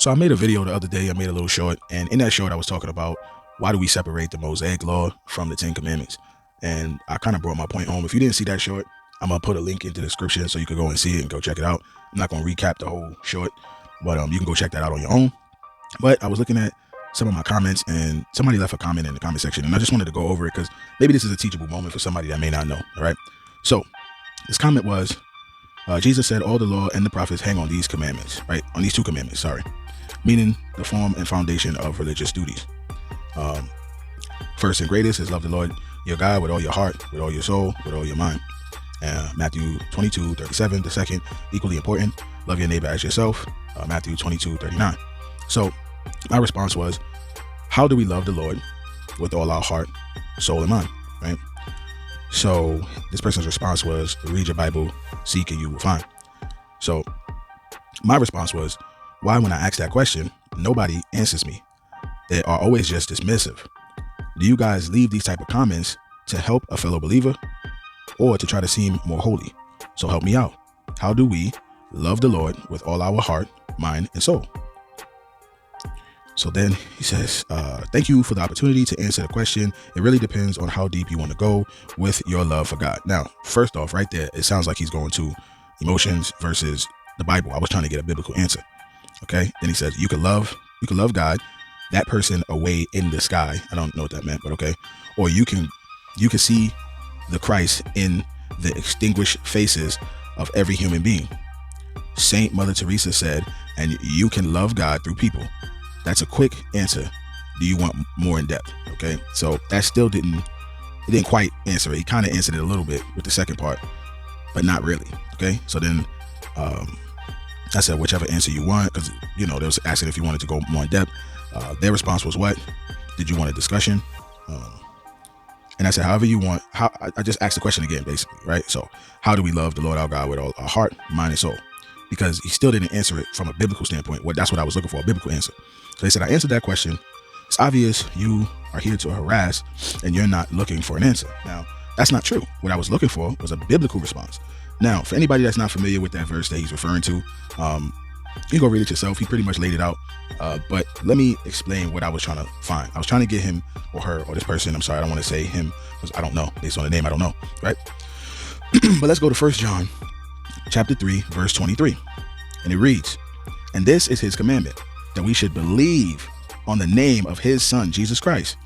So I made a video the other day. I made a little short, and in that short, I was talking about why do we separate the Mosaic law from the 10 Commandments? And I kind of brought my point home. If you didn't see that short, I'm going to put a link into the description so you can go and see it and go check it out. I'm not going to recap the whole short, but you can go check that out on your own. But I was looking at some of my comments, and somebody left a comment in the comment section, and I just wanted to go over it because maybe this is a teachable moment for somebody that may not know. All right. So this comment was, Jesus said all the law and the prophets hang on these commandments, right? On these 2 commandments, sorry. Meaning the form and foundation of religious duties. First and greatest is love the Lord your God with all your heart, with all your soul, with all your mind. Matthew 22:37. The second, equally important, love your neighbor as yourself. Matthew 22:39. So my response was, how do we love the Lord with all our heart, soul, and mind, right? So this person's response was, read your Bible, seek and you will find. So my response was, why when I ask that question, nobody answers me? They are always just dismissive. Do you guys leave these type of comments to help a fellow believer or to try to seem more holy? So help me out. How do we love the Lord with all our heart, mind, and soul? So then he says, thank you for the opportunity to answer the question. It really depends on how deep you want to go with your love for God. Now, first off, right there, it sounds like he's going to emotions versus the Bible. I was trying to get a biblical answer. Okay. Then he says, you can love God, that person away in the sky. I don't know what that meant, but okay. Or you can see the Christ in the extinguished faces of every human being. Saint Mother Teresa said, and you can love God through people. That's a quick answer. Do you want more in depth? Okay. So that still didn't quite answer it. He kind of answered it a little bit with the second part, but not really. Okay. So then, I said, whichever answer you want, because, they was asking if you wanted to go more in depth. Their response was, what? Did you want a discussion? And I said, however you want. I just asked the question again, basically, right? So how do we love the Lord our God with all our heart, mind, and soul? Because he still didn't answer it from a biblical standpoint. That's what I was looking for, a biblical answer. So he said, I answered that question. It's obvious you are here to harass and you're not looking for an answer. Now, that's not true. What I was looking for was a biblical response. Now, for anybody that's not familiar with that verse that he's referring to, you can go read it yourself. He pretty much laid it out. But let me explain what I was trying to find. I was trying to get him or her or this person. I'm sorry, I don't want to say him because I don't know. Based on the name, I don't know, right? But let's go to 1 John chapter 3, verse 23. And it reads, and this is his commandment, that we should believe on the name of his Son, Jesus Christ,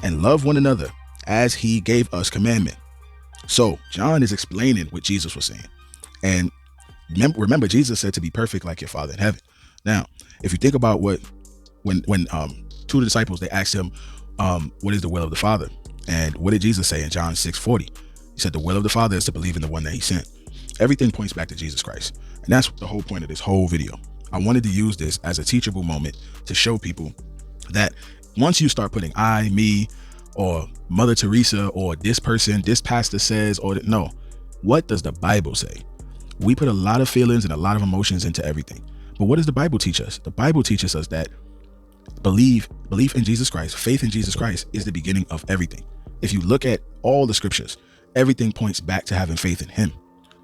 and love one another as he gave us commandment. So John is explaining what Jesus was saying. And remember, Jesus said to be perfect like your Father in heaven. Now, if you think about when 2 of the disciples, they asked him, what is the will of the Father? And what did Jesus say in John 6:40? He said, the will of the Father is to believe in the one that he sent. Everything points back to Jesus Christ. And that's the whole point of this whole video. I wanted to use this as a teachable moment to show people that once you start putting I, me, or Mother Teresa, or this person, this pastor says, or no, what does the Bible say? We put a lot of feelings and a lot of emotions into everything. But what does the Bible teach us? The Bible teaches us that belief in Jesus Christ, faith in Jesus Christ is the beginning of everything. If you look at all the scriptures, everything points back to having faith in him.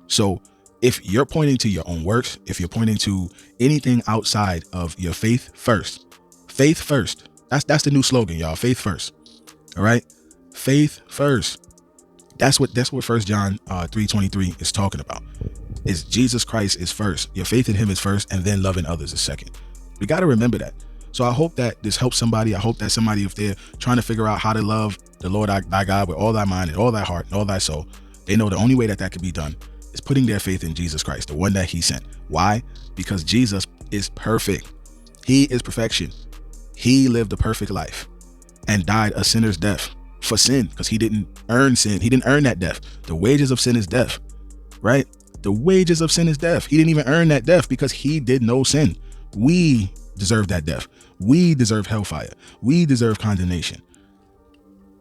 So if you're pointing to your own works, if you're pointing to anything outside of your faith first, that's the new slogan, y'all. Faith first. All right. Faith first. That's what 1 John 3:23 is talking about. Is Jesus Christ is first. Your faith in him is first, and then loving others is second. We got to remember that. So I hope that this helps somebody. I hope that somebody, if they're trying to figure out how to love the Lord thy God with all thy mind and all thy heart and all thy soul, they know the only way that can be done is putting their faith in Jesus Christ, the one that he sent. Why? Because Jesus is perfect. He is perfection. He lived a perfect life and died a sinner's death for sin, because he didn't earn sin. He didn't earn that death. The wages of sin is death, right? The wages of sin is death. He didn't even earn that death because he did no sin. We deserve that death. We deserve hellfire. We deserve condemnation.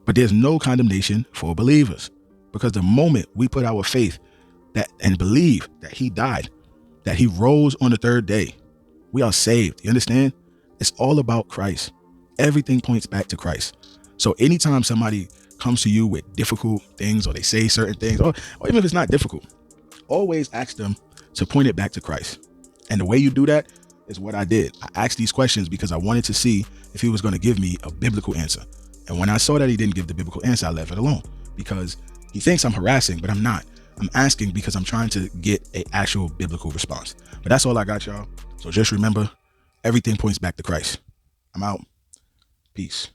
But there's no condemnation for believers, because the moment we put our faith and believe that he died, that he rose on the third day, we are saved. You understand? It's all about Christ. Everything points back to Christ. So anytime somebody comes to you with difficult things, or they say certain things, or even if it's not difficult, always ask them to point it back to Christ. And the way you do that is what I did. I asked these questions because I wanted to see if he was going to give me a biblical answer. And when I saw that he didn't give the biblical answer, I left it alone, because he thinks I'm harassing, but I'm not. I'm asking because I'm trying to get an actual biblical response. But that's all I got, y'all. So just remember, everything points back to Christ. I'm out. Peace.